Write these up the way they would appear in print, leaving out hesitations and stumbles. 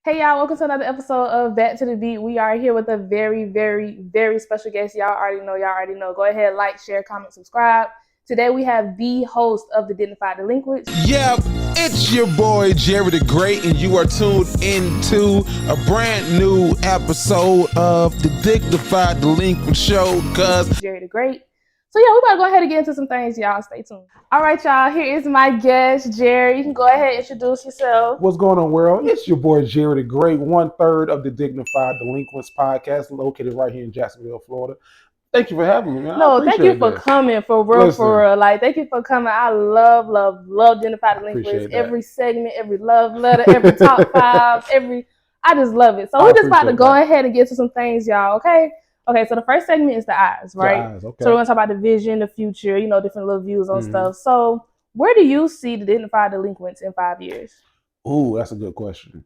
Hey y'all, welcome to another episode of Back to the Beat. We are here with a very, very, very special guest. Y'all already know. Go ahead, like, share, comment, subscribe. Today we have the host of the Dignified Delinquents. Yep, it's your boy Jerry the Great, and you are tuned into a brand new episode of the Dignified Delinquent Show, Jerry the Great. So yeah, we better go ahead and get into some things, y'all. Stay tuned. All right, y'all, here is my guest, Jerry. You can go ahead and introduce yourself. What's going on, world? It's your boy Jerry the Great, 1/3 of the Dignified Delinquents podcast, located right here in Jacksonville, Florida. Thank you for having me, man. No, thank you for coming, for real. Like, thank you for coming. I love Dignified Delinquents. Every segment, every love letter, every top five, I just love it. So we're just about to go ahead and get to some things, y'all, okay? Okay, so the first segment is the eyes, right? The eyes, okay. So we're going to talk about the vision, the future, different little views on stuff. So where do you see the Dignified Delinquents in 5 years? Ooh, that's a good question.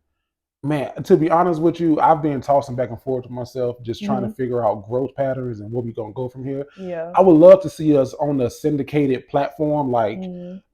Man, to be honest with you, I've been tossing back and forth with myself, just trying to figure out growth patterns and where we're going to go from here. Yeah. I would love to see us on a syndicated platform like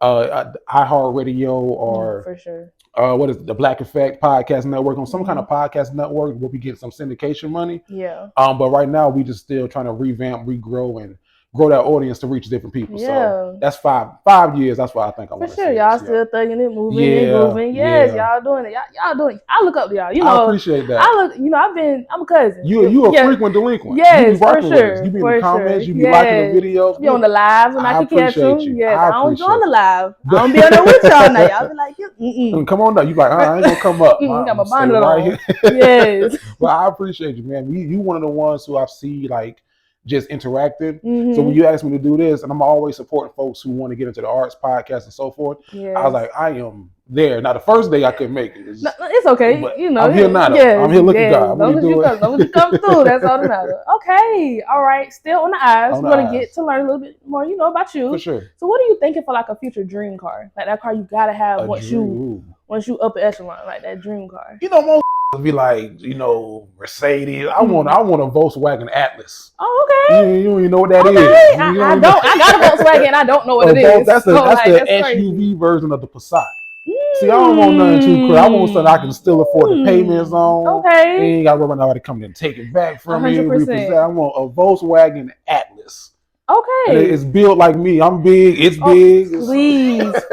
iHeartRadio or for sure. What is it, the Black Effect Podcast Network, on some kind of podcast network where we get some syndication money. Yeah. But right now we just still trying to revamp, regrow, and grow that audience to reach different people. Yeah. So that's 5 years. That's what I think I want to see. For sure, y'all still thugging it, moving and grooving. Yes, y'all doing it. Y'all doing it. I look up to y'all. I appreciate that. I'm a cousin. You a frequent delinquent. Yes, for sure. You be in the comments. You be liking the videos. Be on the lives when I can catch them. Yes, I don't join the live. I don't be on there with y'all now. Y'all be like, come on up. You like, I ain't gonna come up. Got my bonnet on. Yes. Well, I appreciate you, man. You one of the ones who I've seen like just interactive. So when you ask me to do this, and I'm always supporting folks who want to get into the arts, podcast, and so forth, I was like, I am there. Now, the first day I couldn't make it. It's okay. I'm here now. I'm here looking God. As long as you come through, that's all that matters. Okay. All right. Still on the eyes. We're going to get to learn a little bit more, about you. For sure. So what are you thinking for like a future dream car? Like that car you got to have once you upper echelon, like that dream car. Most be like, Mercedes. I want a Volkswagen Atlas. Oh, okay. You don't even know what that is. I don't. I got a Volkswagen and I don't know what it is. That's the SUV version of the Passat. See, I don't want nothing too crazy. I want something I can still afford the payments on. Okay. You ain't got to worry about nobody coming and take it back from me. 100%. I want a Volkswagen Atlas. Okay. And it's built like me. I'm big. It's big.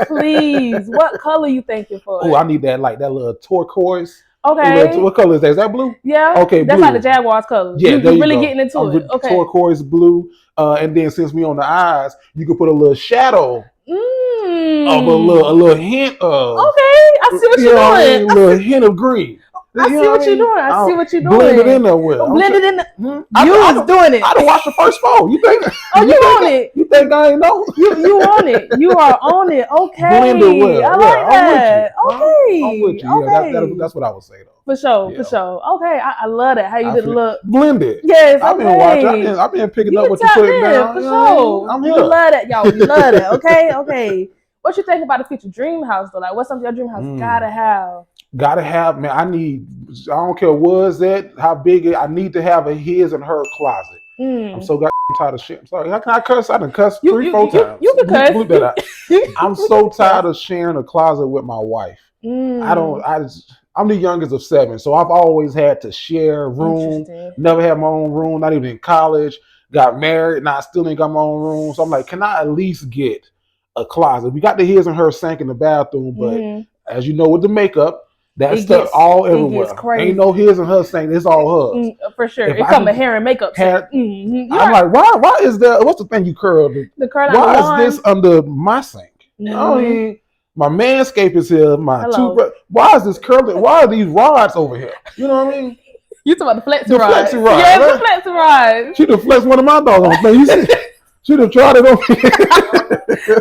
Please. What color you thinking for? Oh, I need that little turquoise. Okay. What color is that? Is that blue? Yeah. Okay, that's blue. like the Jaguars color. Yeah, you're really getting into it. Okay. Turquoise blue. And then since we on the eyes, you can put a little shadow of a little hint of. Okay, I see what you're doing. A little hint of green. I see what you're doing. I see what you're doing. Blend it in there with. Blend it in there. You was doing it. I done watched the first 4. You think? Oh, you on it? You think I ain't know? You on it? You are on it. Okay. Blend it well. I like that. Okay. I'm with you. Okay. Yeah, that's what I would say though. For sure. Okay, I love that. How you did look. Blend it. Yes, I've been watching. I've been picking up what you putting down. For sure. I'm here. We love that, y'all. We love that. Okay. What you think about the future dream house though? Like, what's something your dream house gotta have? Gotta have, man. I don't care what is that, how big it. I need to have a his and her closet. I'm so tired of shit. I'm sorry. How can I cuss? I done cussed 3-4 times. You can cuss. Bleep that out. I'm so tired of sharing a closet with my wife. I'm the youngest of 7, so I've always had to share a room. Never had my own room, not even in college. Got married, now I still ain't got my own room. So I'm like, can I at least get a closet? We got the his and her sink in the bathroom, but as you know, with the makeup, that stuff all everywhere. Ain't no his and her sink. It's all hers. For sure. It come with hair and makeup. I'm like, why is there? What's the thing you curl? The curl. Why is this under my sink? My manscape is here. My toothbrush. Why is this curling? Why are these rods over here? You know what I mean? You talking about the flexi rod? Flexi rod. Yeah, right? The flexi rod. She'd have flexed one of my dogs. You see? She'd have tried it over here.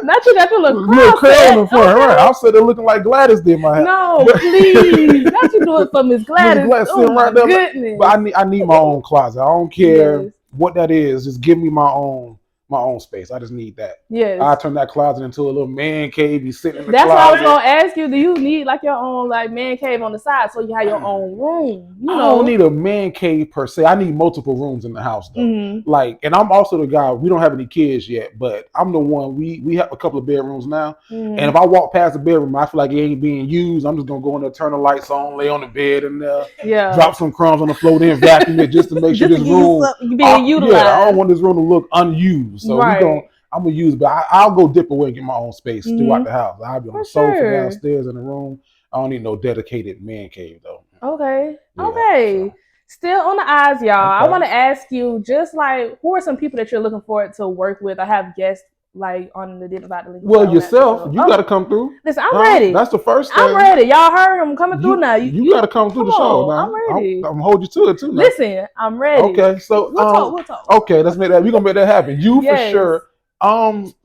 Not you got your little curl in the front, right? I'm sitting there looking like Gladys did my hair. No, please. Not you do it for Miss Gladys. Sitting right there. But I need my own closet. I don't care what that is. Just give me my own my own space. I just need that. Yes. I turn that closet into a little man cave. You sitting in the That's closet. What I was gonna ask you. Do you need like your own like man cave on the side so you have your own room? You know, I don't need a man cave per se. I need multiple rooms in the house though. Mm-hmm. Like, and I'm also the guy. We don't have any kids yet, but I'm the one. We have a couple of bedrooms now, Mm-hmm. and if I walk past the bedroom, I feel like it ain't being used. I'm just gonna go in there, turn the lights on, lay on the bed, and drop some crumbs on the floor, then vacuum it just to make sure this room being utilized. Yeah, I don't want this room to look unused. So I'm gonna use, but I'll go dip away and get my own space throughout the house. I'll be on the sofa downstairs in the room. I don't need no dedicated man cave though. Okay. Yeah, okay. So. Still on the eyes, y'all. Okay. I want to ask you, just like, who are some people that you're looking forward to work with? I have guests like on the Dignified Delinquents. Well, yourself, you got to come through. Listen, I'm ready. That's the first thing. I'm ready. Y'all heard I'm coming through now. You got to come through the show now. I'm ready. I'm hold you to it too now. Listen, I'm ready. Okay, so we'll talk. Okay, let's make that. We're gonna make that happen. You for sure.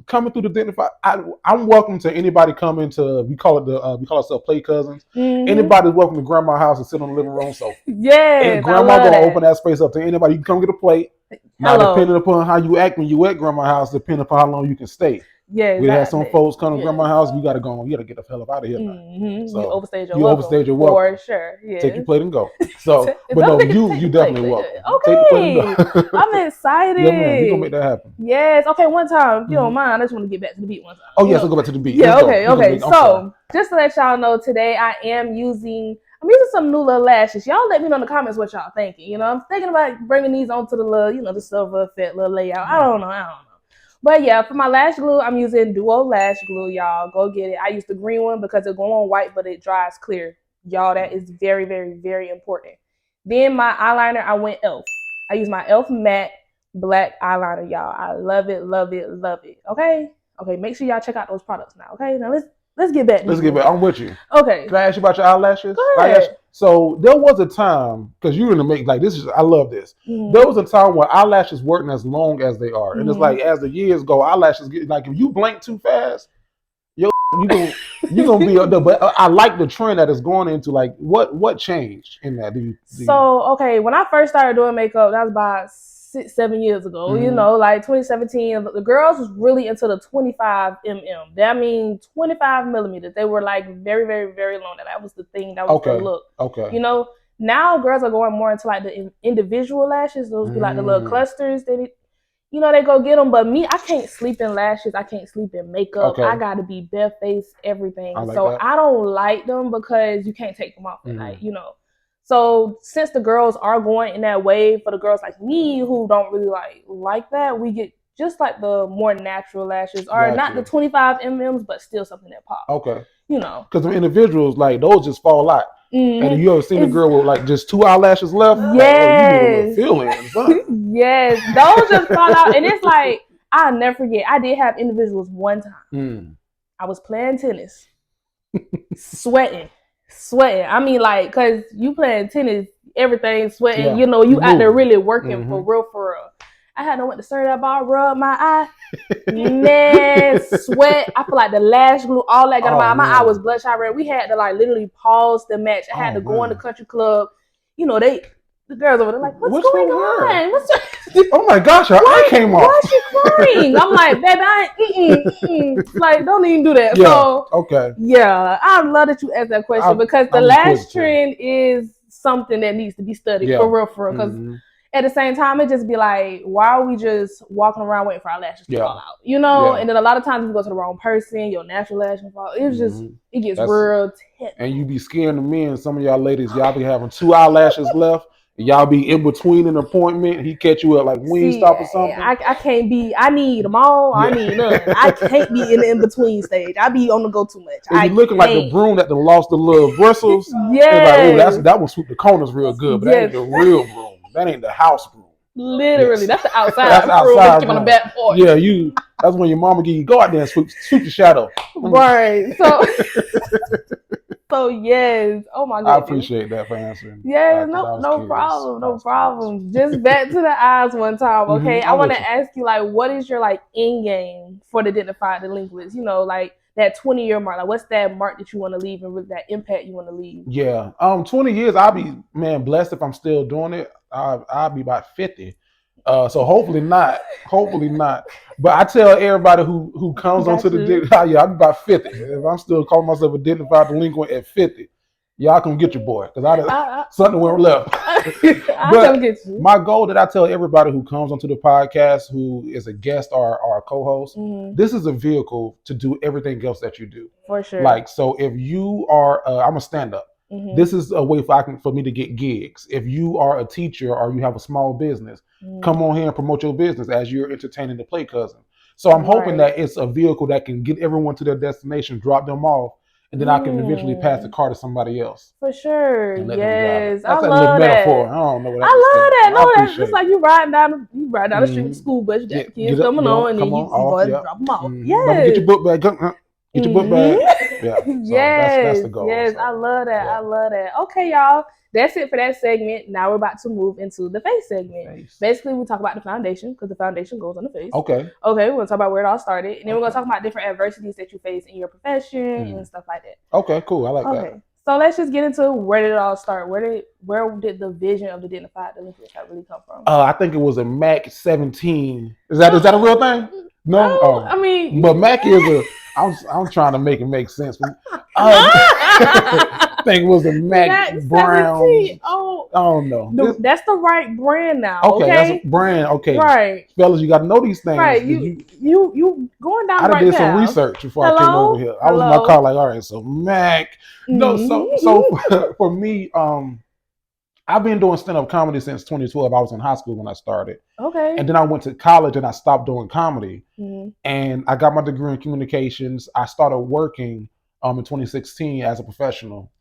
Coming through the Dignified, I'm welcome to anybody coming to. We call ourselves play cousins. Mm-hmm. Anybody's welcome to grandma's house and sit on the living room sofa. And grandma gonna open that space up to anybody. You can come get a plate. Now, depending upon how you act when you at grandma's house, depending upon how long you can stay. Yeah, we had some folks come to grandma's house. You gotta go. You gotta get the hell up out of here. Mm-hmm. So you overstayed your welcome. For sure. Yeah. Take your plate and go. So, but no, you definitely welcome. Okay. Take the plate and go. I'm excited. Yeah, man, we gonna make that happen. Yes. Okay. One time, if you don't mind, I just want to get back to the beat one time. Oh yes, we'll go back to the beat. Yeah. Okay. So, just to let y'all know, today I'm using some new little lashes. Y'all let me know in the comments what y'all thinking. You know, I'm thinking about bringing these onto the little, the silver effect little layout. I don't know. But yeah, for my lash glue, I'm using Duo Lash Glue, y'all. Go get it. I use the green one because it go on white, but it dries clear. Y'all, that is very, very, very important. Then my eyeliner, I went e.l.f. I use my e.l.f. matte black eyeliner, y'all. I love it, love it, love it. Okay? Okay, make sure y'all check out those products now. Okay? Now let's get back. Let's get back. I'm with you. Okay. Can I ask you about your eyelashes? Go ahead. So there was a time, because you're gonna make I love this. Mm-hmm. There was a time where eyelashes weren't as long as they are, and it's like as the years go, eyelashes get like if you blink too fast, you gonna be up there. But I like the trend that is going into like what changed in that. Okay, when I first started doing makeup, that was about 6-7 years ago. Mm-hmm. Like 2017, the girls was really into the 25 mm. That means 25 millimeters. They were like very, very, very long. That was the thing. That was the look. Okay. Now girls are going more into like the individual lashes. Those be like the little clusters. They go get them. But me, I can't sleep in lashes. I can't sleep in makeup. Okay. I got to be bare face, everything. I don't like them because you can't take them off at night, So since the girls are going in that way, for the girls like me who don't really like that, we get just like the more natural lashes, or not the 25 mm, but still something that pops. Okay. Because the individuals, like those just fall out. Mm-hmm. And you ever seen a girl with like just 2 eyelashes left? Yes. Like, you need a little feeling. Yes. Those just fall out. And it's like, I'll never forget. I did have individuals one time. I was playing tennis, sweating. I mean, like, because you playing tennis, everything sweating. Yeah. You out there really working for real. I had to went to serve that ball, rub my eye. Man, sweat. I feel like the lash glue, all that got on my eye was bloodshot red. We had to like literally pause the match. I had to go in the country club. The girls over there like, what's going on? Oh my gosh, her eye came off. Why is she crying? I'm like, baby, I ain't, like, don't even do that. Yeah, so, okay. Yeah, I love that you asked that question because the lash trend is something that needs to be studied for real. Because at the same time, it just be like, why are we just walking around waiting for our lashes to fall out? And then a lot of times you go to the wrong person, your natural lashes fall. It's just, it gets real tense. And you be scaring the men. Some of y'all ladies, y'all be having 2 eyelashes left. Y'all be in between an appointment. He catch you at like Wingstop or something. I can't be. I need them all. Yeah. I need none. I can't be in the in between stage. I be on the go too much. And you looking like the broom that lost the little bristles. Yeah. Like, that one swoop the corners real good, but that ain't the real broom. That ain't the house broom. Literally, that's the outside. That's outside. Keep on the back porch. Yeah, that's when your mama give you go out there and swoop the shadow. Right. So yes. Oh my goodness. I appreciate that for answering. Yes, no problem. Just back to the eyes one time, okay? I want to ask you, like, what is your like end game for the Dignified Delinquents? Like that 20-year mark. Like, what's that mark that you want to leave and with that impact you want to leave? Yeah. 20 years. I'll be blessed if I'm still doing it. I'll be about 50. So hopefully not. Hopefully not. But I tell everybody who comes onto the I'm about 50. If I'm still calling myself a dignified delinquent at 50, y'all come get your boy because something went left. But my goal that I tell everybody who comes onto the podcast, who is a guest or a co-host, this is a vehicle to do everything else that you do. For sure. Like, so if you are, I'm a stand-up. This is a way for me to get gigs. If you are a teacher or you have a small business, come on here and promote your business as you're entertaining the Play Cousin. So I'm hoping that it's a vehicle that can get everyone to their destination, drop them off, and then I can eventually pass the car to somebody else. For sure. Yes. That's I love that. Metaphor. I don't know what I love that. No, that's just like you riding down the street with the school bus, you got the kids coming on, and then you go and drop them off. Yes. Get your book bag. Get your book bag. Yeah. So that's the goal. Yes, so, I love that. Yeah. I love that. Okay, y'all. That's it for that segment. Now we're about to move into the face segment. Basically, we talk about the foundation because the foundation goes on the face. Okay, we're going to talk about where it all started. And then we're going to talk about different adversities that you face in your profession and stuff like that. Okay, cool. I like that. So let's just get into where did it all start? Where did the vision of the Dignified Delinquents really come from? I think it was a Mac 17. Is that a real thing? No? I mean... But Mac is a... I'm trying to make it make sense. I think it was a Mac Brown. Oh, I don't know. That's the right brand now. Okay, that's a brand. Okay, right, fellas, you got to know these things. Right, you going down. I did some research before I came over here. I was in my car like, all right, so Mac. No, so for me, I've been doing stand-up comedy since 2012. I was in high school when I started. Okay. And then I went to college and I stopped doing comedy. And I got my degree in communications. I started working in 2016 as a professional.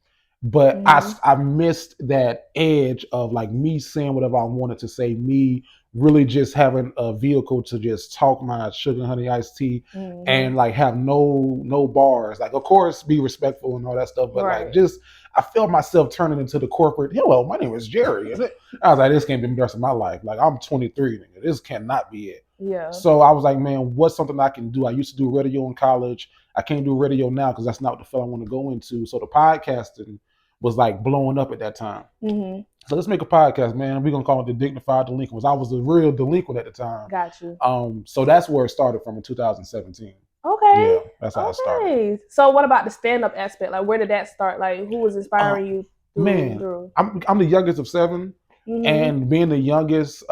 But I missed that edge of like me saying whatever I wanted to say, me really just having a vehicle to just talk my sugar honey iced tea and like have no bars. Like, of course, be respectful and all that stuff. But like just I felt myself turning into the corporate, hello, my name is Jerry. I was like, this can't be the rest of my life. Like, I'm 23, nigga. This cannot be it. Yeah. So I was like, man, what's something I can do? I used to do radio in college. I can't do radio now because that's not the field I want to go into. So the podcasting was like blowing up at that time. So let's make a podcast, man. We're going to call it the Dignified Delinquents. I was a real delinquent at the time. Got you. So that's where it started from in 2017. Okay. Yeah, that's how it started. So what about the stand-up aspect? Like, where did that start? Like, who was inspiring you? I'm the youngest of 7. And being the youngest,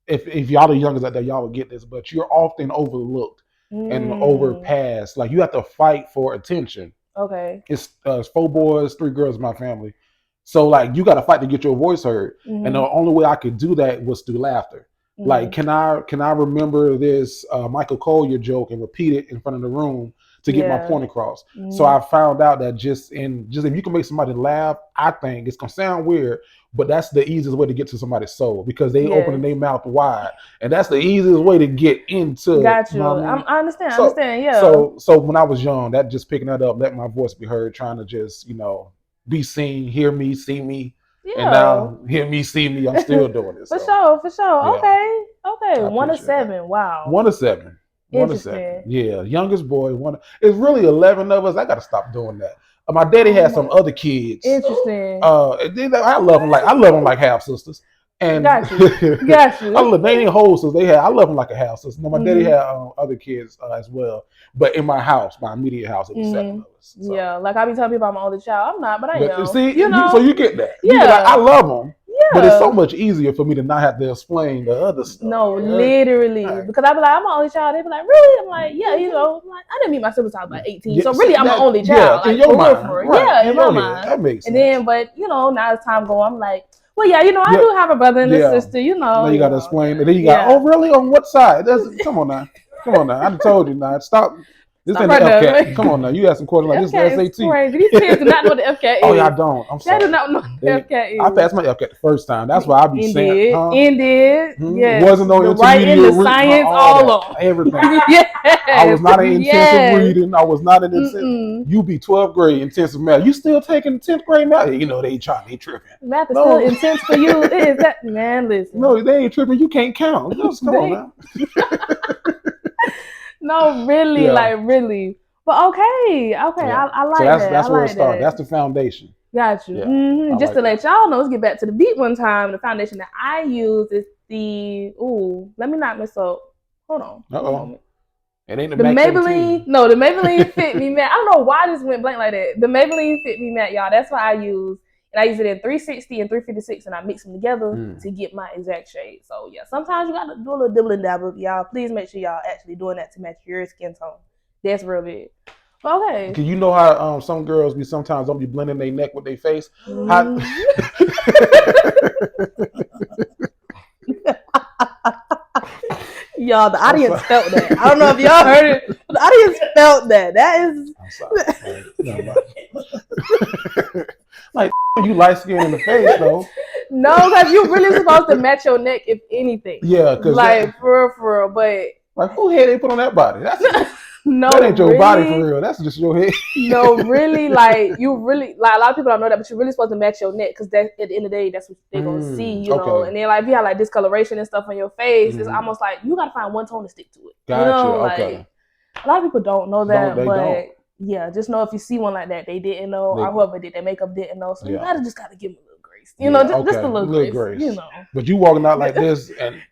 if y'all the youngest out there, y'all will get this, but you're often overlooked and overpassed. Like, you have to fight for attention. Okay. It's 4 boys, 3 girls in my family. So, like, you got to fight to get your voice heard. And the only way I could do that was through laughter. Like, can I remember this Michael Collier joke and repeat it in front of the room to get my point across? So I found out that just if you can make somebody laugh, I think it's going to sound weird, but that's the easiest way to get to somebody's soul because they open their mouth wide. And that's the easiest way to get into. Got you. I understand. Yeah. So when I was young, that just picking that up, letting my voice be heard, trying to just, be seen, hear me, see me. Yeah. And now hear me, see me, I'm still doing it. For sure. Yeah. Okay. 1 of 7. That. Wow. 1 of 7. 1 of 7. Yeah. Youngest boy. It's really 11 of us. I got to stop doing that. My daddy had some other kids. Interesting. I love them like half sisters. And got you. They ain't whole sisters. I love them like a half sister. No, my daddy had other kids as well. But in my house, my immediate house, it was 7 of us. So. Yeah, like I be telling people I'm an older child. I'm not, but I am. See, so you get that. Yeah. I love them. Yeah. But it's so much easier for me to not have to explain the other stuff. No, literally. Right. Because I be like, I'm an only child. They be like, really? I'm like, yeah, like, I didn't meet my siblings until I was like 18. So really, I'm an only child. Yeah, in your mind. Right. Yeah, in my mind. That makes sense. And then, but, now as time goes, I'm like, well, yeah, I do have a brother and a sister, Now you got to explain. And then you got, oh, really? On what side? Come on now. I done told you now. Stop. This ain't the FCAT. Come on now. You ask some questions like this is the SAT. Crazy. These kids do not know what the FCAT is. Oh, y'all don't. I'm sorry. They do not know what the FCAT is. I passed my FCAT the first time. That's why I be saying. Indeed. Yes. Wasn't no intermediate reading. The science, all of everything. Yes. I was not in intensive reading. I was not in intensive. You be 12th grade intensive math. You still taking 10th grade math? They tripping. Math is still intense for you. Is that, man, listen. No, they ain't tripping. You can't count. Come on now. No, really, really. But okay. Yeah. I like that. That's where it started. That's the foundation. Got you. Yeah, just to let y'all know, let's get back to the beat one time. The foundation that I use is let me not mess up. Hold on. Uh-oh. It ain't the Maybelline. No, the Maybelline Fit Me Matte. I don't know why this went blank like that. The Maybelline Fit Me Matte, y'all. That's what I use. And I use it in 360 and 356, and I mix them together to get my exact shade. So, yeah, sometimes you got to do a little dibble and dabble. Y'all, please make sure y'all actually doing that to match your skin tone. That's real big. Okay. Cause you know how some girls sometimes don't be blending their neck with their face. Y'all, the audience felt that. I don't know if y'all heard it, but the audience felt that. That is. I'm sorry. Like you light skin in the face though. No, because you're really supposed to match your neck, if anything. Yeah, because like for real, but like who hair they put on that body? That's no, that ain't your really, body for real. That's just your head. No, really, like you really like a lot of people don't know that, but you're really supposed to match your neck because that at the end of the day, that's what they're gonna see, you know. And then like if you have like discoloration and stuff on your face, it's almost like you gotta find one tone to stick to it. Gotcha. You know, Okay. like a lot of people don't know that, but don't. Yeah, just know if you see one like that, they didn't know, or whoever did their makeup didn't know. So you just gotta give them a little grace, you know, just a little grace, you know. But you walking out like this, and this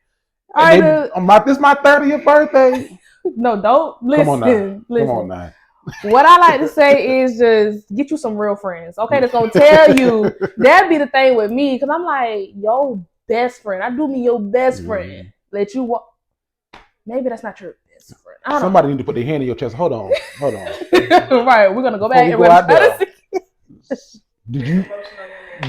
my 30th birthday. No, don't listen. Come on now. What I like to say is just get you some real friends, okay? That's gonna tell you. That'd be the thing with me, because I'm like your best friend. I do me your best friend. Let you walk. Maybe that's not your best friend. Somebody need to put their hand in your chest. Hold on. Right, we're gonna go back and out there.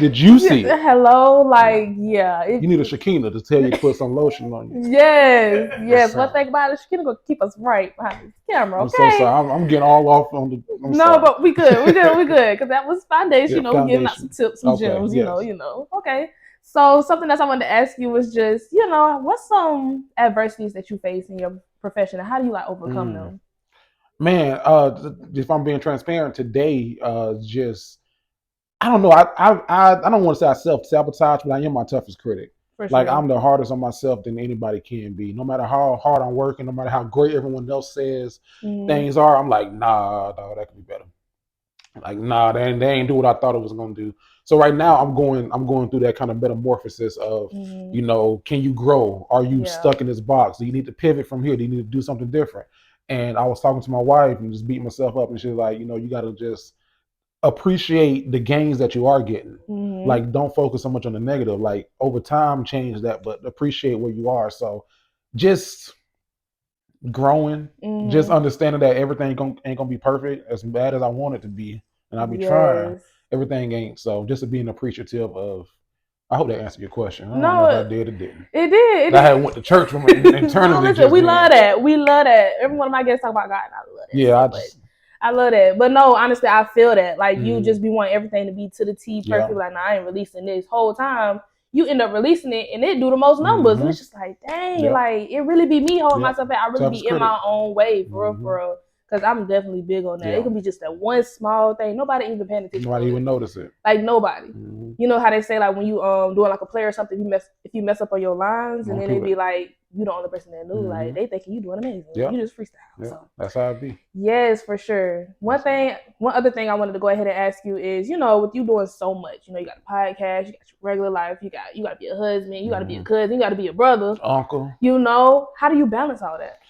Did you see? Hello, like yeah. You need a Shakina to tell you to put some lotion on you. Yes. One thing about it, Shakina gonna keep us right behind this camera. Okay. I'm so sorry. I'm getting all off on the. No, sorry. But we good, because that was foundation. You know, we're giving out some tips, some gems. You know. Okay. So something else I wanted to ask you was just, what's some adversities that you face in your profession, and how do you like overcome them? Man, if I'm being transparent today, just. I don't know. I don't want to say I self-sabotage, but I am my toughest critic. Like I'm the hardest on myself than anybody can be. No matter how hard I'm working, no matter how great everyone else says things are, I'm like, nah, dog, that could be better. Like, nah, they ain't do what I thought it was gonna do. So right now I'm going through that kind of metamorphosis of, can you grow? Are you stuck in this box? Do you need to pivot from here? Do you need to do something different? And I was talking to my wife and just beating myself up, and she's like, you gotta just appreciate the gains that you are getting. Like, don't focus so much on the negative. Like, over time, change that, but appreciate where you are. So just growing, just understanding that everything ain't gonna be perfect as bad as I want it to be, and I'll be trying. Everything ain't. So just being appreciative of. I hope that answered your question. I don't know if I did or didn't. It did. I had went to church from internally. Listen, we love that. We love that. Every one of my guests talk about God, and I love that. Yeah, I love that. But no, honestly, I feel that. Like, you just be wanting everything to be to the T perfect. Like, nah, I ain't releasing this whole time. You end up releasing it, and it do the most numbers. And it's just like, dang, like, it really be me holding myself back. I really be in my own way, for real. Because I'm definitely big on that. It can be just that one small thing. Nobody even paying attention. Nobody even notice it. Like, nobody. You know how they say, like, when you doing like a play or something, if you mess up on your lines, and then they be like, you the only person that knew. Like, they thinking you doing amazing. You just freestyle. So that's how it be. Yes, for sure. One other thing I wanted to go ahead and ask you is, with you doing so much, you got a podcast, you got your regular life, you got to be a husband, you got to be a cousin, you got to be a brother, uncle. How do you balance all that?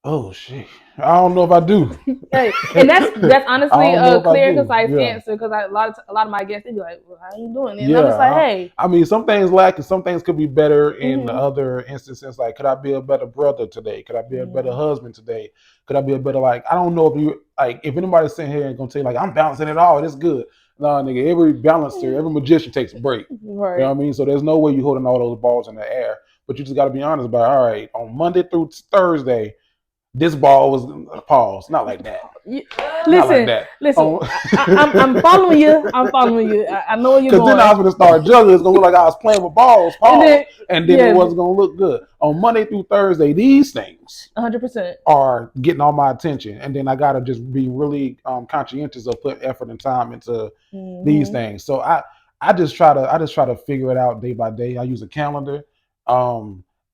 Oh shit! I don't know if I do. Hey, and that's honestly a clear, concise answer, because a lot of my guests, they be like, "Well, how you doing?" And I'm just like, "Hey." I mean, some things lack, and some things could be better in other instances. Like, could I be a better brother today? Could I be a better husband today? Could I be a better I don't know if anybody's sitting here and gonna tell you like I'm balancing it all, it's good. Nah, nigga, every balancer, every magician takes a break. Right. You know what I mean? So there's no way you're holding all those balls in the air. But you just got to be honest about, all right, on Monday through Thursday, this ball was pause. Not like that. Listen. I'm following you. I know where you're going. Because then I was going to start juggling. It's going to look like I was playing with balls, pause, and then it wasn't going to look good. On Monday through Thursday, these things 100% are getting all my attention. And then I got to just be really conscientious of putting effort and time into these things. So I just try to figure it out day by day. I use a calendar.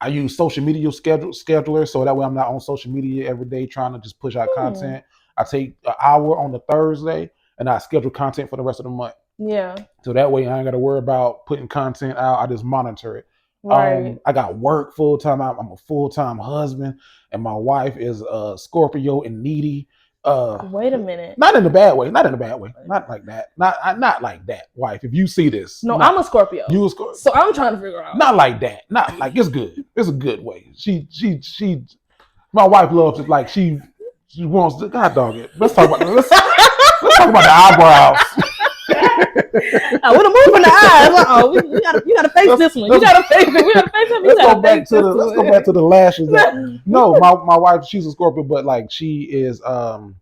I use social media scheduler, so that way I'm not on social media every day trying to just push out content. I take an hour on the Thursday and I schedule content for the rest of the month. Yeah. So that way I ain't got to worry about putting content out. I just monitor it. Right. I got work full time. I'm a full time husband, and my wife is a Scorpio and needy. Wait a minute. Not in a bad way. Not in a bad way. Not like that. Not like that, wife. If you see this, no, I'm a Scorpio. You a Scorpio. So I'm trying to figure out. Not like that. Not like it's good. It's a good way. She. My wife loves it. Like she wants to. God dog it. Let's talk about let's talk about the eyebrows. I would have moved in the eyes. You gotta face this one. You gotta face it. We gotta face it. Let's go back to the lashes. No, my wife, she's a Scorpio, but like she is not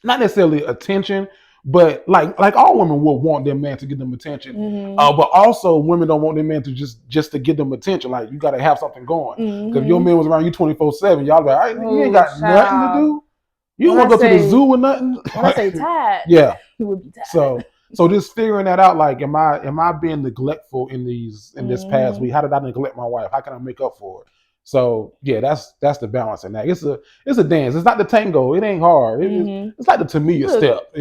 necessarily attention, but like all women will want their man to give them attention. Mm-hmm. But also women don't want their man to just to give them attention. Like you gotta have something going. Because if your man was around you 24/7, y'all be like, you ain't got nothing to do. You don't want to go to the zoo or nothing. When I say tired, yeah, he would be tired. So just figuring that out, like, am I being neglectful in this past week? How did I neglect my wife? How can I make up for it? So yeah, that's the balance in that. It's a dance. It's not the tango. It ain't hard. It's like the Tamia step.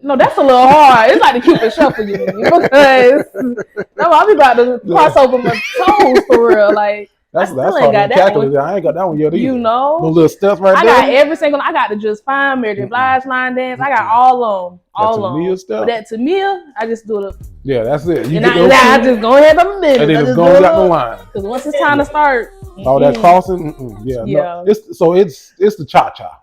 No, that's a little hard. It's like the Cupid shuffle, you mean? Because I'll be about to cross over my toes for real. Like that's hard to calculate. I ain't got that one yet either. You know, those little steps right there. I got every single. I got to just find Mary J. Blige line dance. I got all of them. All of them. But that Tamia, I just do it. Yeah, that's it. I just go ahead on the business. And then just go out the line. Because once it's time to start, all that crossing, yeah. No, it's the cha cha.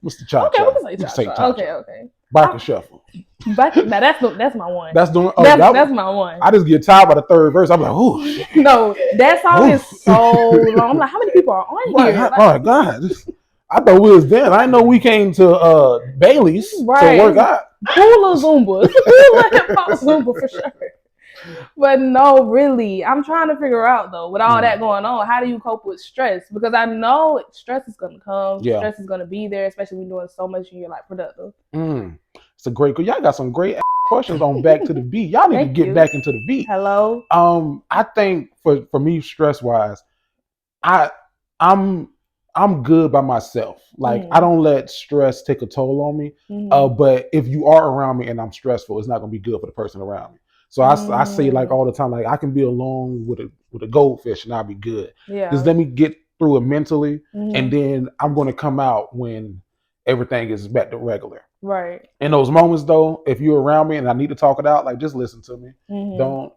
What's the cha cha? Okay, we can say cha cha. Okay. Bike shuffle. Now that's my one. That's doing. That's my one. I just get tired by the third verse. I'm like, ooh. No, that song is so long. I'm like, how many people are on here? Oh my God. I thought we was there. I didn't know we came to Bailey's to work out. Hula Zumba. Hula hip hop Zumba for sure. But no, really, I'm trying to figure out though, with all that going on, how do you cope with stress? Because I know stress is gonna come. Yeah. Stress is gonna be there, especially when you're doing so much and you're like productive. It's a great. Y'all got some great questions on Back to the Beat. Y'all need to get back into the beat. Hello. I think for me, stress wise, I'm good by myself. Like I don't let stress take a toll on me. But if you are around me and I'm stressful, it's not gonna be good for the person around me. So I say like all the time, like I can be alone with a goldfish and I'll be good. Yeah. Just let me get through it mentally, and then I'm gonna come out when everything is back to regular. Right. In those moments though, if you're around me and I need to talk it out, like just listen to me. I don't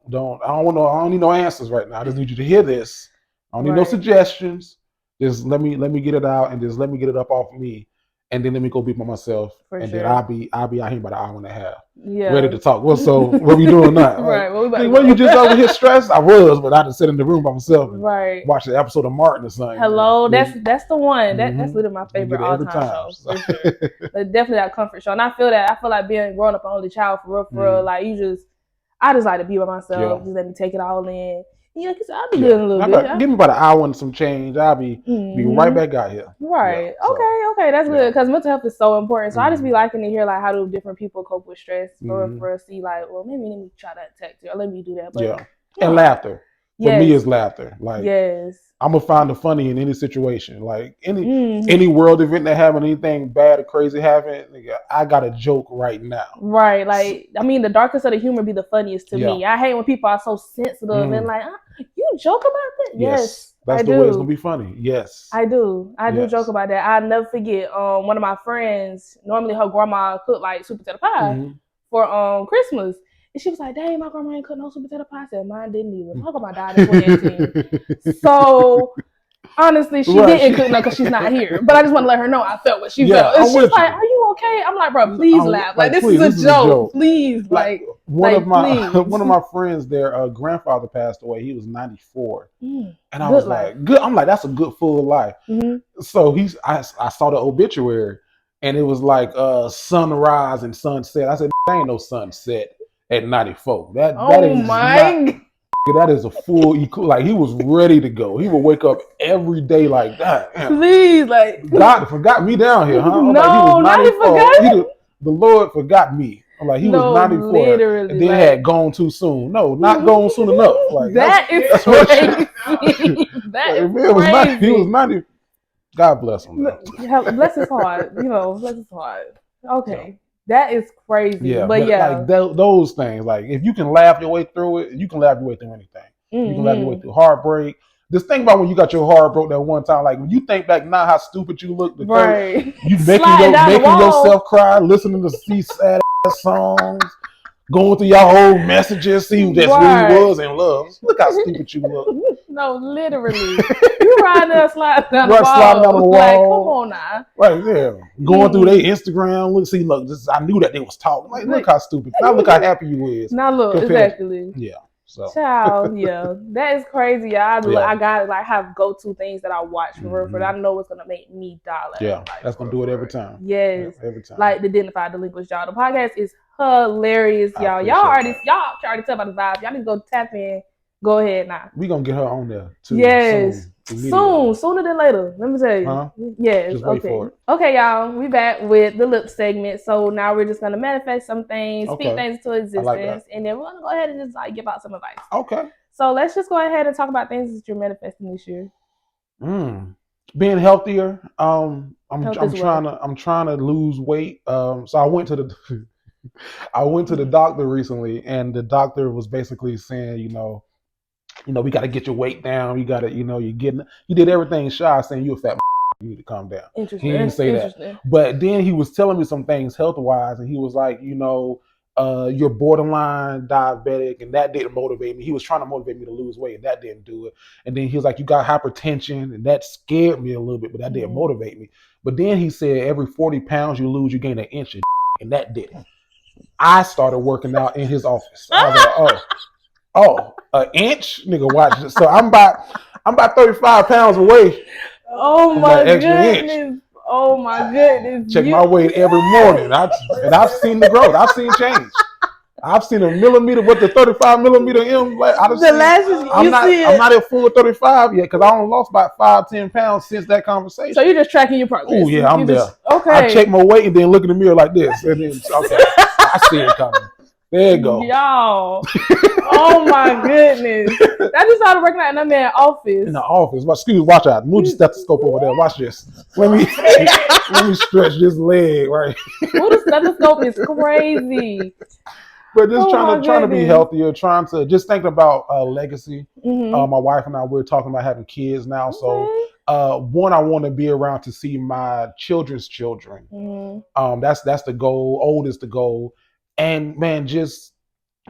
need no answers right now. I just need you to hear this. I don't need no suggestions. Just let me get it out and just let me get it up off of me. And then let me go be by myself. Then I'll be out here about an hour and a half. Yeah. Ready to talk. Well, so what we doing now? Right. When you just over here stressed, I was, but I just sit in the room by myself and watch the episode of Martin or something. Hello, that's the one. That's literally my favorite all time show. For sure. But definitely that comfort show. And I feel that. I feel like being growing up an only child for real. Like I just like to be by myself. Just let me take it all in. Yeah, because I'll be doing a little bit. Give me about an hour and some change. I'll be right back out here. Right. Yeah, okay, that's good. Because mental health is so important. So I just be liking to hear like how do different people cope with stress for us see like, well, maybe let me try that tactic or let me do that. But, and laughter. For me is laughter. Like I'm gonna find the funny in any situation. Like any world event that having anything bad or crazy happen, I got a joke right now. Right. Like I mean, the darkest of the humor be the funniest to me. I hate when people are so sensitive and like, you joke about that? Yes. That's the way it's gonna be funny. Yes. I do joke about that. I'll never forget. One of my friends, normally her grandma cooked like sweet potato pie for Christmas. And she was like, dang, my grandma ain't cook no sweet potato pie. I said, mine didn't either. My grandma died in 2018. So, honestly, she didn't cook no because she's not here. But I just want to let her know I felt what she felt. And she's like, are you okay? I'm like, bro, please laugh. Like, this is a joke. Please. One of my friends, their grandfather passed away. He was 94. And I was like, good. I'm like, that's a good full life. So I saw the obituary. And it was like sunrise and sunset. I said, there ain't no sunset at 94. That is a full like he was ready to go. He would wake up every day like that. Please, like God forgot me down here, huh? I'm no, like, he was 94. The Lord forgot me. I'm like he was 94 literally, and then had gone too soon. No, not gone soon enough. Like that is crazy. He was 90. God bless him. Bless his heart. Bless his heart. Okay. That is crazy. Yeah, but like those things, like if you can laugh your way through it, you can laugh your way through anything. You're gonna have your way through heartbreak. Just think about when you got your heart broke that one time. Like when you think back now, how stupid you look. Right. You making yourself cry, listening to these sad ass songs, going through your old messages, see who that's really was in love. Look how stupid you look. No, literally. You right there sliding down the wall. Sliding down the wall. Like, come on now. Right there. Going through their Instagram. Look, I knew that they was talking. Like, look how stupid. Now look how happy you is. Now look, exactly. Yeah. So. Child, yeah. That is crazy. I got like have go-to things that I watch for real, but I know it's gonna make me die. Yeah, that's gonna do it every time. Yes. Yeah, every time. Like the Dignified Delinquents, y'all. The podcast is hilarious, y'all. Y'all can already tell by the vibe. Y'all need to go tap in. Go ahead now. We gonna get her on there too. Yes. Sooner than later. Let me tell you. Huh? Yes. Just wait for it. Okay, y'all. We back with the lip segment. So now we're just gonna manifest some things, speak things into existence, and then we're gonna go ahead and just like give out some advice. Okay. So let's just go ahead and talk about things that you're manifesting this year. Being healthier. I'm trying to lose weight. So I went to the doctor recently, and the doctor was basically saying, you know, we got to get your weight down. You got to, you did everything shy, saying you a fat. You need to calm down. Interesting. He didn't say that, but then he was telling me some things health wise, and he was like, you're borderline diabetic, and that didn't motivate me. He was trying to motivate me to lose weight, and that didn't do it. And then he was like, you got hypertension, and that scared me a little bit, but that didn't motivate me. But then he said, every 40 pounds you lose, you gain an inch of and that did it. I started working out in his office. I was like, oh, an inch? Nigga, watch this. So I'm about 35 pounds away. Oh my goodness. Oh my goodness. Check my weight every morning. I've seen the growth. I've seen change. I've seen a millimeter with the 35 millimeter M. Like, I'm not at full 35 yet because I only lost about 5-10 pounds since that conversation. So you're just tracking your progress. Oh yeah, I'm there. Okay. I check my weight and then look in the mirror like this, and then I see it coming. There you go. Y'all. Oh my goodness. I just started working out in that man's office. In the office. Excuse me, watch out. Move the stethoscope over there. Watch this. Let me stretch this leg, right? Well, the stethoscope is crazy. But just trying to be healthier, trying to just think about legacy. My wife and I, we're talking about having kids now. So one, I want to be around to see my children's children. That's the goal. Old is the goal. And man, just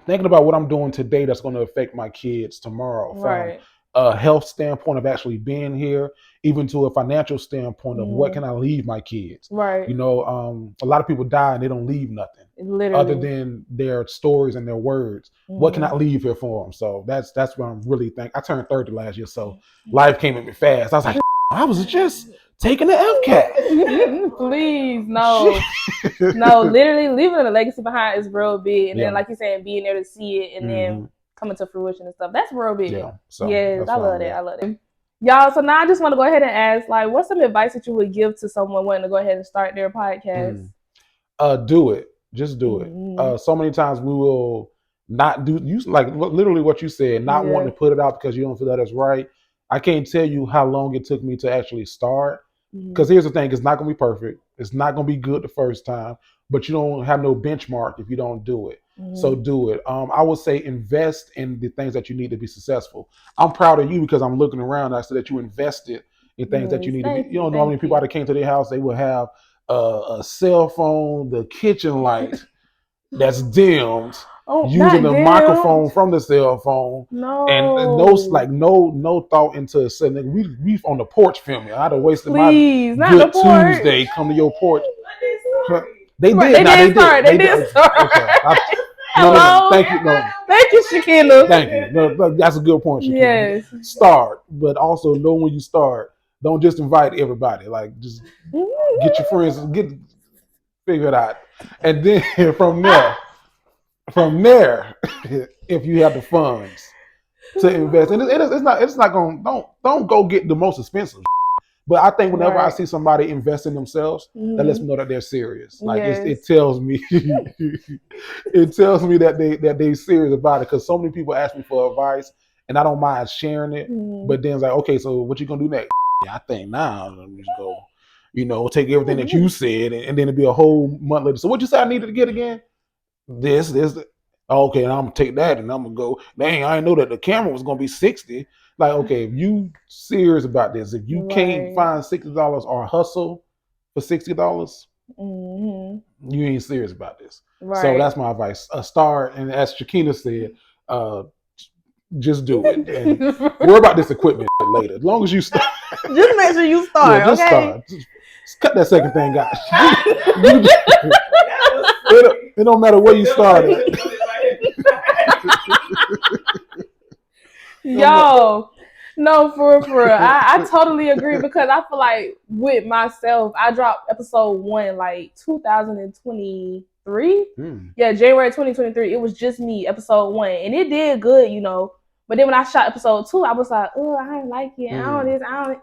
thinking about what I'm doing today that's going to affect my kids tomorrow. From a health standpoint of actually being here, even to a financial standpoint of what can I leave my kids. Right. A lot of people die and they don't leave nothing. Literally. Other than their stories and their words. What can I leave here for them? So that's what I'm really thinking. I turned 30 last year, so life came at me fast. I was like, I was just taking the MCAT. Please, no. No, literally leaving a legacy behind is real big. And then, like you're saying, being there to see it and then coming to fruition and stuff. That's real big. Yeah, yes, I love that. I love that. Y'all, so now I just want to go ahead and ask, like, what's some advice that you would give to someone wanting to go ahead and start their podcast? Do it. Just do it. So many times we will not do, like literally what you said, not wanting to put it out because you don't feel that it's right. I can't tell you how long it took me to actually start. Because here's the thing, it's not going to be perfect. It's not going to be good the first time, but you don't have no benchmark if you don't do it. So do it. I would say invest in the things that you need to be successful. I'm proud of you because I'm looking around. I said that you invested in things that you need to be. You don't know how many people that came to their house, they would have a cell phone, the kitchen light that's dimmed, using the microphone from the cell phone, and no thought into setting. We on the porch filming. I'd have wasted my good Tuesday. Come to your porch. They did start. Okay. Hello. Thank you. No. Thank you, Shakina. Thank you. No, that's a good point, Shakina. Yes. Start, but also know when you start. Don't just invite everybody. Like, just get your friends, figure it out, and then from there, if you have the funds to invest, and it's not going. Don't go get the most expensive. But I think whenever I see somebody invest in themselves, that lets me know that they're serious. Like it tells me, that they're serious about it. Because so many people ask me for advice, and I don't mind sharing it. But then it's like, okay, so what you gonna do next? I think now let me just go, take everything that you said, and then it'll be a whole month later. So what you say I needed to get again? This. Okay, and I'm gonna take that and I'm gonna go, dang, I didn't know that the camera was gonna be 60. Like, okay, if you serious about this, if you can't find $60 or hustle for $60, you ain't serious about this. Right. So that's my advice. Start, and as Shakina said, just do it. And worry about this equipment later. As long as you start. Just make sure you start. Just start. Just cut that second thing out. It don't matter where you started. Yo, no, for real. I totally agree, because I feel like with myself, I dropped episode 1 like 2023. Yeah, January 2023. It was just me, episode 1, and it did good, you know. But then when I shot episode 2, I was like, oh, I didn't like it. I don't.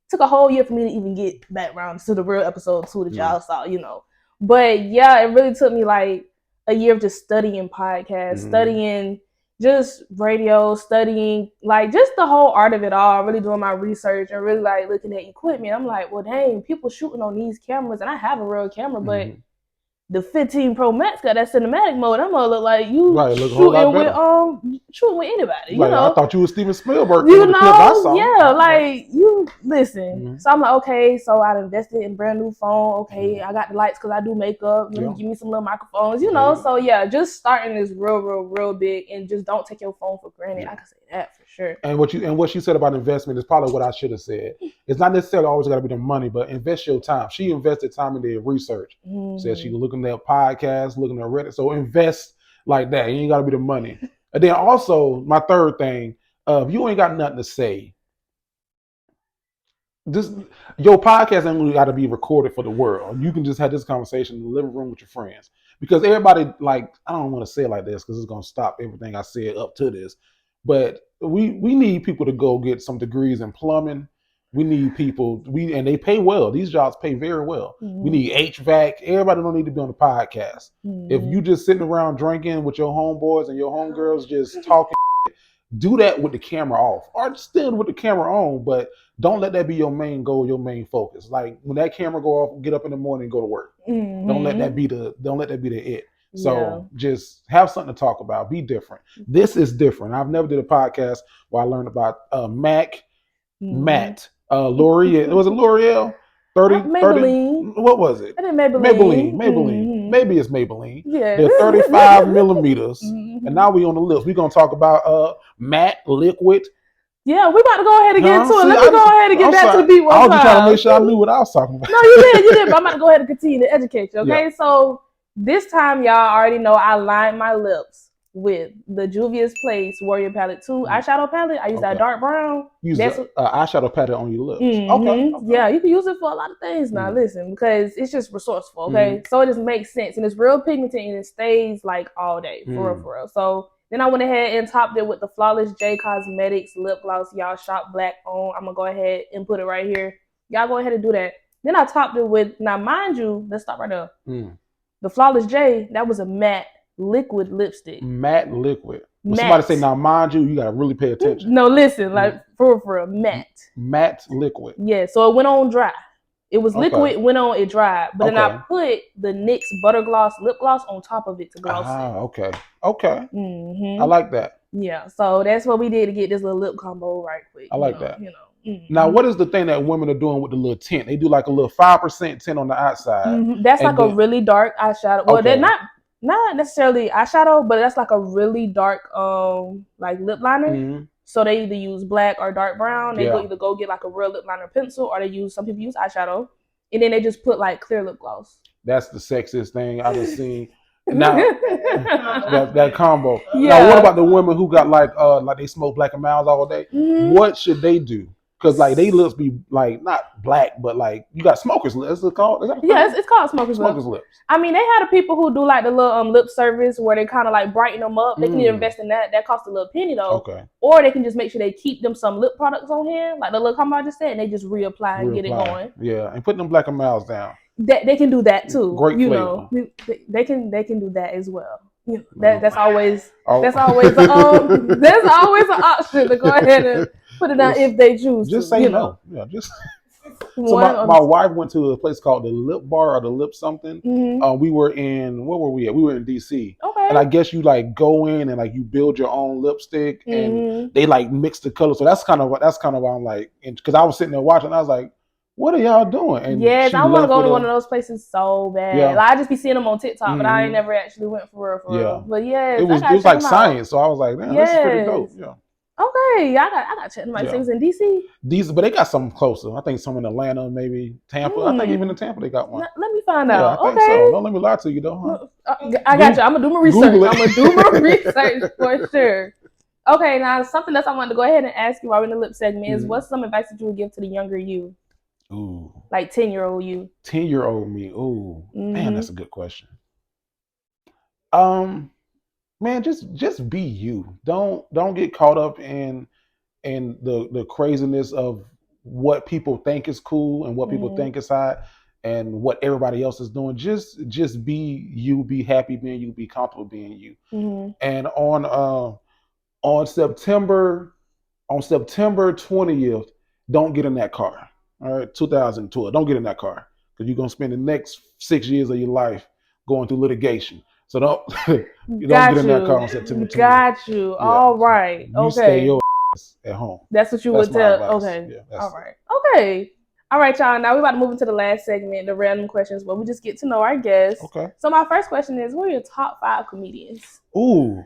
Took a whole year for me to even get back around to the real episode 2 that y'all saw, you know. But yeah, it really took me like a year of just studying podcasts, studying just radio, studying like just the whole art of it all, really doing my research and really like looking at equipment. I'm like, well, dang, people shooting on these cameras, and I have a real camera, but the 15 Pro Max got that cinematic mode. I'm gonna look like you shooting with anybody. You know, I thought you was Steven Spielberg. You know, yeah, like you listen. So I'm like, okay, so I invested in a brand new phone. Okay, I got the lights because I do makeup. Let me give me some little microphones. You know, so yeah, just starting is real big, and just don't take your phone for granted. I can say that for sure. And what you said about investment is probably what I should have said. It's not necessarily always got to be the money, but invest your time. She invested time in the research. Said she was looking at podcasts, looking at Reddit. So invest like that. You ain't got to be the money. And then also, my third thing, if you ain't got nothing to say, your podcast ain't really got to be recorded for the world. You can just have this conversation in the living room with your friends. Because everybody, like, I don't want to say it like this because it's going to stop everything I said up to this. But we need people to go get some degrees in plumbing. We need people, and they pay well. These jobs pay very well. We need HVAC. Everybody don't need to be on the podcast. If you just sitting around drinking with your homeboys and your homegirls just talking, do that with the camera off, or still with the camera on, but don't let that be your main goal, your main focus. Like when that camera go off, get up in the morning and go to work. Don't let that be the it. So just have something to talk about. Be different. This is different. I've never did a podcast where I learned about Matt, L'Oreal. Was it L'Oreal? 30. What was it? I did Maybelline. Maybe it's Maybelline. Yeah. They're 35 millimeters. And now we on the lips. We're going to talk about matte liquid. Yeah, we about to go ahead and get into it. Let me go ahead and get back to the beat one time. I was just trying to make sure I knew what I was talking about. No, you did. But I'm about to go ahead and continue to educate you, okay? Yeah. So this time, y'all already know I lined my lips with the Juvia's Place Warrior Palette 2 eyeshadow palette. I use that dark brown. Use the eyeshadow palette on your lips. Okay. Yeah, you can use it for a lot of things now. Listen, because it's just resourceful, okay? So it just makes sense. And it's real pigmented and it stays like all day, for real. So then I went ahead and topped it with the Flawless J Cosmetics lip gloss. Y'all shop black on. I'm going to go ahead and put it right here. Y'all go ahead and do that. Then I topped it with, now mind you, let's stop right there. The Flawless J, that was a matte liquid lipstick. Matte liquid. When somebody say, now mind you, you got to really pay attention. No, listen, like for a matte. Matte liquid. Yeah, so it went on dry. It was liquid, went on, it dried. But then I put the NYX Butter Gloss lip gloss on top of it to gloss it. Okay. I like that. Yeah, so that's what we did to get this little lip combo right quick. I like that. You know. Now, what is the thing that women are doing with the little tint? They do like a little 5% tint on the outside. That's like a really dark eyeshadow. Well, they're not necessarily eyeshadow, but that's like a really dark like lip liner. So they either use black or dark brown. They either go get like a real lip liner pencil, or some people use eyeshadow, and then they just put like clear lip gloss. That's the sexiest thing I've seen. Now that combo. Yeah. Now, what about the women who got like they smoke Black and Milds all day? What should they do? Because like they lips be like not black, but like you got smoker's lips. Is it called? It's called smoker's lips. I mean, they had people who do like the little lip service where they kind of like brighten them up. They can either invest in that. That costs a little penny though. Okay. Or they can just make sure they keep them some lip products on hand, like the little combo I just said, and they just reapply and get it going. Yeah, and put them Black and Milds down. They can do that too. Great flavor. Know, they can do that as well. You know, that's always an option to go ahead and put it down if they choose. Just say no. Yeah, just So my wife went to a place called the Lip Bar or the Lip something. Mm-hmm. We were in, where were we at? We were in DC. Okay. And I guess you like go in and like you build your own lipstick and they like mix the colors. So that's kind of why I'm like, because I was sitting there watching, I was like, what are y'all doing? And yes, I want to go to one of those places so bad. Yeah. Like, I just be seeing them on TikTok, but I ain't never actually went for real. But yes, it was like science. So I was like, man, this is pretty dope. Yeah. Okay, I got check them out. It was in DC. But they got something closer. I think some in Atlanta, maybe Tampa. I think even in Tampa they got one. Let me find out. I think so. Don't let me lie to you though. Huh? I got you. I'm gonna do my research. For sure. Okay, now something else I wanted to go ahead and ask you while we're in the lip segment is what's some advice that you would give to the younger you? Ooh. Like 10-year-old you. 10-year-old me. Ooh. Man, that's a good question. Man, just be you. Don't get caught up in the craziness of what people think is cool and what people think is hot and what everybody else is doing. Just be you, be happy being you, be comfortable being you. And on September 20th, don't get in that car. All right, 2012, don't get in that car because you're gonna spend the next 6 years of your life going through litigation. So don't get in that car on September 20th. Got you. Yeah. All right. You stay your ass at home. That's what you would tell. Okay. Yeah, all right. Okay. All right, y'all. Now we're about to move into the last segment, the random questions, where we just get to know our guests. Okay. So my first question is, what are your top 5 comedians? Ooh.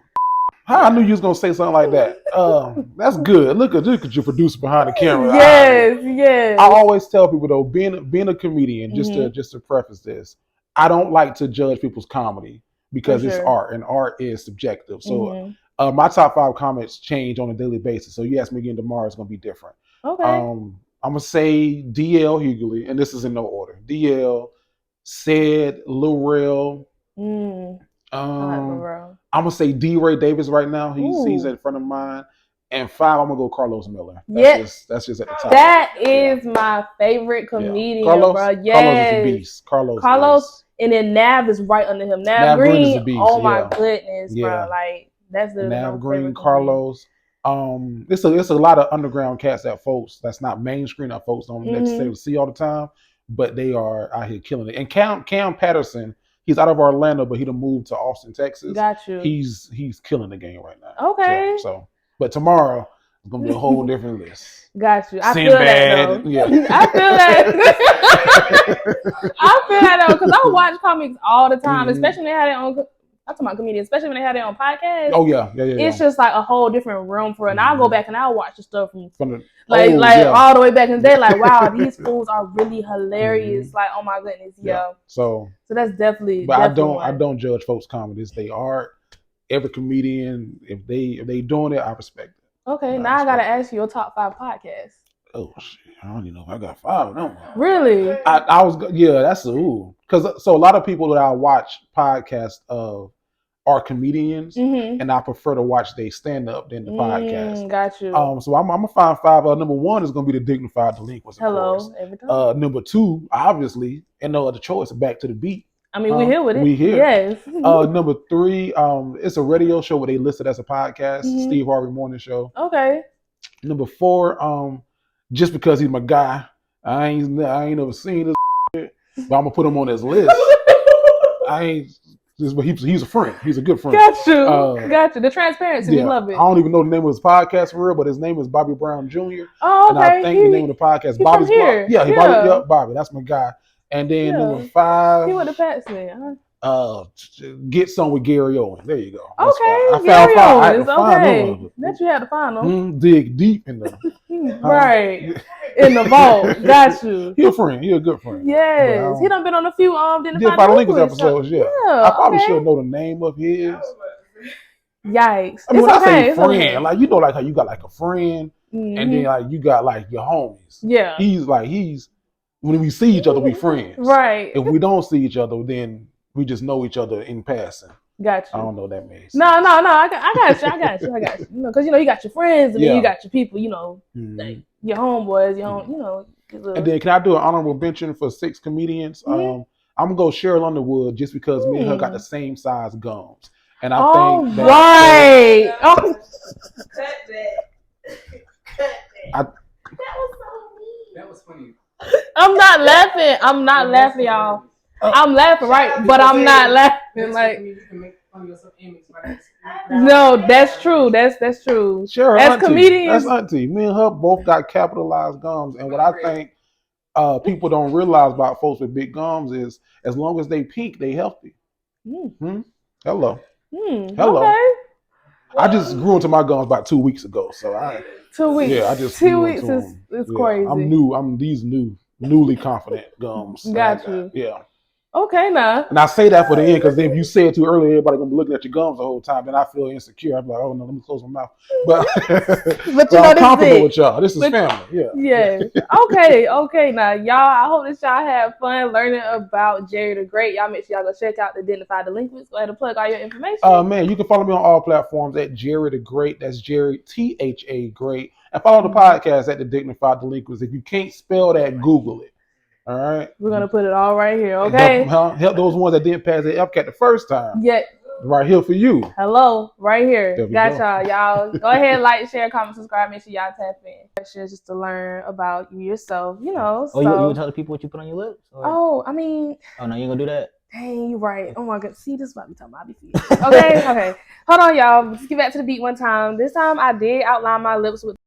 How I knew you was gonna say something like that. That's good. Look at your producer behind the camera. Yes. I always tell people though, being a comedian, just to preface this, I don't like to judge people's comedy because it's art and art is subjective. So my top 5 comments change on a daily basis. So you ask me again tomorrow, it's gonna be different. Okay. I'm gonna say DL Hughley, and this is in no order. DL, Said, Lil Rel. I'm gonna say D. Ray Davis right now. He's in front of mine. And 5, I'm gonna go Carlos Miller. That's just at the top. That is my favorite comedian, bro. Yes. Carlos is a beast. Carlos, and then Nav is right under him. Nav Green is a beast. Oh my goodness, bro! Like that's the Nav Green, Carlos. It's a lot of underground cats that's not mainstream that folks don't necessarily see all the time, but they are out here killing it. And Cam Patterson. He's out of Orlando, but he done moved to Austin, Texas. Got you. He's killing the game right now. Okay. But tomorrow it's gonna be a whole different list. Got you. I feel that though. Yeah. I feel that. I feel that though, because I watch comics all the time, especially when they have their own. I'm talking about comedians, especially when they have their own podcast. Oh yeah. It's just like a whole different realm for it. And I'll go back and I'll watch the stuff from all the way back in the day. Like, wow, these fools are really hilarious. Like, oh my goodness, So that's definitely. But I don't judge folks' comedies. They are every comedian. If they doing it, I respect it. Okay, now I gotta ask you your top 5 podcasts. Oh shit, I don't even know if I got 5 of them. Really? That's because so a lot of people that I watch podcasts of are comedians, and I prefer to watch they stand up than the podcast. Got you. So I'm gonna find 5. Number 1 is gonna be the Dignified Delinquents. Hello, every time. Number 2, obviously, and no other choice, Back to the Beat. I mean, we're here with it. We here. Yes. Number 3, it's a radio show where they listed as a podcast, Steve Harvey Morning Show. Okay. Number 4, just because he's my guy, I ain't never seen this, but I'm gonna put him on this list. But he's a friend. He's a good friend. Got you. The transparency, we love it. I don't even know the name of his podcast for real, but his name is Bobby Brown Jr. Oh, okay. And I think the name of the podcast, Bobby's Blog. Yeah, Bobby. That's my guy. And then number 5. He went to Patsy, huh? Get Some with Gary Owen. There you go. That's I found 5. I had to find him. That you had to find them. Dig deep in there. Right. In the vault. Got you. He a friend. He a good friend. Yes. He done been on a few Dignified Delinquents episodes, I probably should know the name of his. Yikes. I mean, when I say friend, like like how you got like a friend and then like you got like your homies. Yeah. He's when we see each other, we friends. Right. If we don't see each other, then we just know each other in passing. Got you. I don't know what that means. No. I got you. Because you got your friends and then you got your people. Like your homeboys. And then can I do an honorable mention for 6 comedians? I'm gonna go Cheryl Underwood just because me and her got the same size gums, and I think that. Right. Cut that. That was so mean. That was funny. laughing. I'm not laughing, y'all. I'm laughing, right? But I'm not laughing. Like, no, that's true. That's true. Sure, as auntie, comedians, that's auntie. Me and her both got capitalized gums, and what I think people don't realize about folks with big gums is as long as they pink, they healthy. Mm-hmm. Hello. Hello. Okay. I just grew into my gums about 2 weeks ago, so 2 weeks. Yeah, I just 2 weeks is crazy. I'm new. I'm these newly confident gums. Got you. Yeah. Okay, now. And I say that for the end because if you say it too early, everybody gonna be looking at your gums the whole time, and I feel insecure. I'm like, oh no, let me close my mouth. But I'm comfortable with y'all. This is family. Yeah. Yeah. Okay. Now, y'all, I hope that y'all had fun learning about Jerry the Great. Y'all make sure y'all go check out the Dignified Delinquents. Go ahead and plug all your information. Man, you can follow me on all platforms at Jerry the Great. That's Jerry THA Great. And follow the podcast at the Dignified Delinquents. If you can't spell that, Google it. All right. We're gonna put it all right here, okay? Help those ones that didn't pass the FCAT the first time. Yeah. Right here for you. Hello, right here. Got go. y'all. Go ahead, like, share, comment, subscribe. Make sure y'all tap in. Questions just to learn about you yourself, you know. Oh, you would tell the people what you put on your lips? Or? Oh, I mean. Oh no, you gonna do that? Dang, you right. Oh my god. See, this is what we talking about. I be feeling. Okay. Hold on, y'all. Let's get back to the beat one time. This time I did outline my lips with